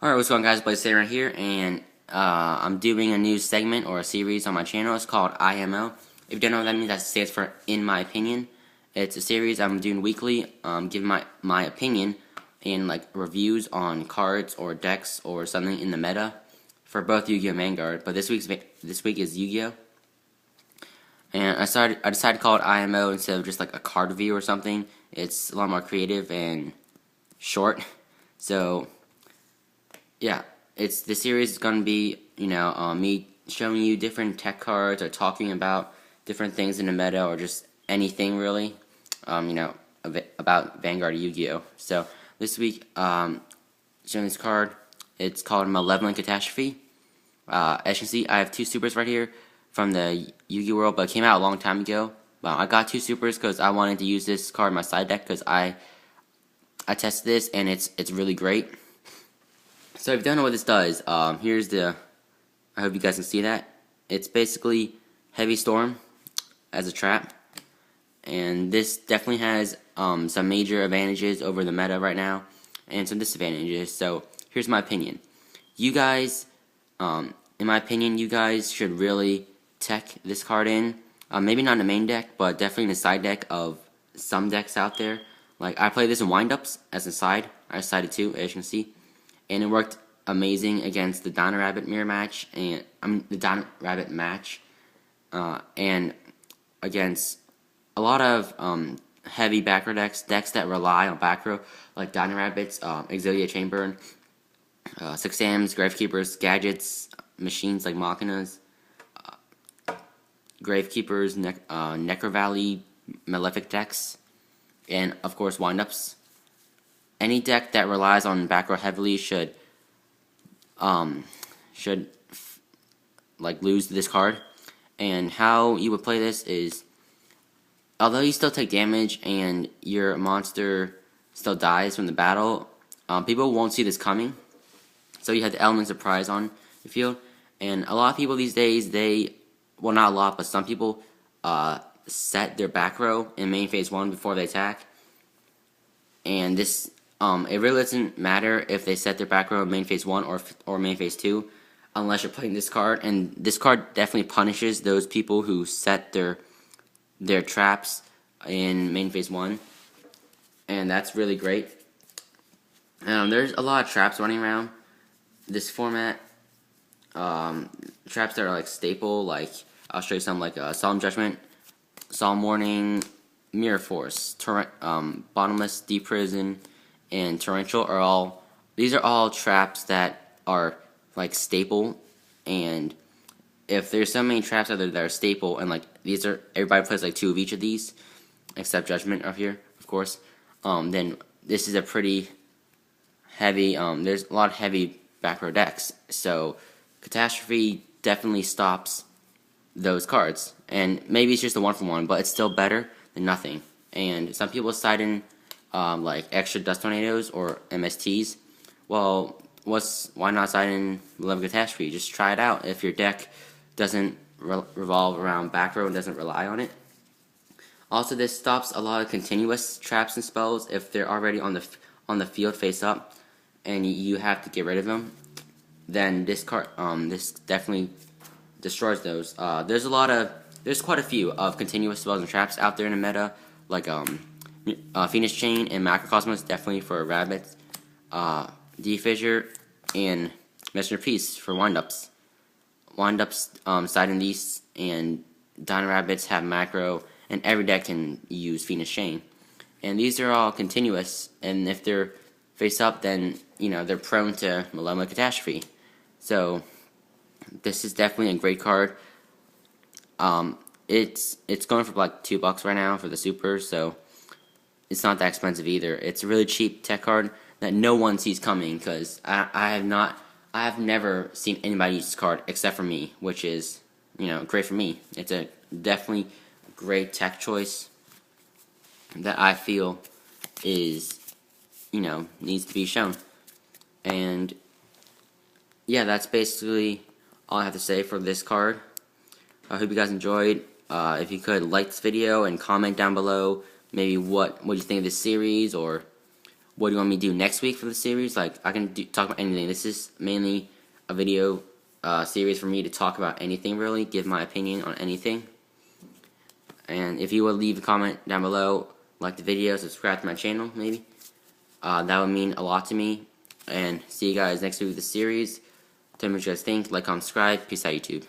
Alright, what's going on, guys? Blazesamurai here, and I'm doing a new segment or a series on my channel. It's called IMO. If you don't know what that means, that stands for In My Opinion. It's a series I'm doing weekly, giving my opinion and like reviews on cards or decks or something in the meta for both Yu-Gi-Oh! And Vanguard. But this week is Yu-Gi-Oh! And I decided to call it IMO instead of just like a card review or something. It's a lot more creative and short. So yeah, the series is gonna be me showing you different tech cards or talking about different things in the meta or just anything really, about Vanguard Yu-Gi-Oh. So this week, showing this card. It's called Malevolent Catastrophe. As you can see, I have two supers right here from the Yu-Gi-Oh world, but it came out a long time ago. I got two supers because I wanted to use this card in my side deck because I tested this and it's really great. So if you don't know what this does, here's the. I hope you guys can see that. It's basically Heavy Storm as a trap, and this definitely has some major advantages over the meta right now, and some disadvantages. So here's my opinion. You guys, in my opinion, you guys should really tech this card in. Maybe not in the main deck, but definitely in the side deck of some decks out there. Like I play this in windups as a side. I sided too, as you can see. And it worked amazing against the Dino Rabbit mirror match, and the Dino Rabbit match, and against a lot of heavy back row decks that rely on back row, like Dino Rabbits, Exodia Chamber, Six Sams, Gravekeepers, Gadgets, machines like Machinas, Gravekeepers, Necro Valley, Malefic decks, and of course windups. Any deck that relies on back row heavily should lose this card. And how you would play this is, although you still take damage and your monster still dies from the battle, people won't see this coming. So you have the element surprise on the field, and a lot of people these days, well, not a lot, but some people set their back row in main phase 1 before they attack, and this. It really doesn't matter if they set their back row in main phase 1 or main phase 2, unless you're playing this card. And this card definitely punishes those people who set their traps in main phase 1, and that's really great. There's a lot of traps running around this format. Traps that are like staple, like I'll show you some, like Solemn Judgment, Solemn Warning, Mirror Force, Bottomless, Deep Prison, and Torrential these are all traps that are like staple. And if there's so many traps out there that are staple, and like everybody plays like 2 of each of these, except Judgment up here, of course, then this is a pretty heavy, there's a lot of heavy back row decks. So Catastrophe definitely stops those cards, and maybe it's just a 1-for-1, but it's still better than nothing. And some people side in like extra Dust Tornadoes or MSTs. Well, why not side in Malevolent Catastrophe? Just try it out if your deck doesn't revolve around back row and doesn't rely on it. Also, this stops a lot of continuous traps and spells if they're already on the field face up, and you have to get rid of them. Then this card, this definitely destroys those. There's quite a few of continuous spells and traps out there in the meta, like Phoenix Chain and Macrocosmos, definitely for rabbits, D-Fissure, and Messenger Peace for windups. Side in these, and Dino Rabbits have macro, and every deck can use Phoenix Chain. And these are all continuous, and if they're face up, then they're prone to Malevolent Catastrophe. So this is definitely a great card. It's going for like $2 right now for the super, so it's not that expensive either. It's a really cheap tech card that no one sees coming, because I have never seen anybody use this card except for me, which is great for me. It's a definitely great tech choice that I feel is needs to be shown. And yeah, that's basically all I have to say for this card. I hope you guys enjoyed. If you could like this video and comment down below maybe what you think of this series, or what do you want me to do next week for the series? Like, I can talk about anything. This is mainly a video series for me to talk about anything, really, give my opinion on anything. And if you would leave a comment down below, like the video, subscribe to my channel, maybe. That would mean a lot to me. And see you guys next week with the series. Tell me what you guys think. Like, comment, subscribe. Peace out, YouTube.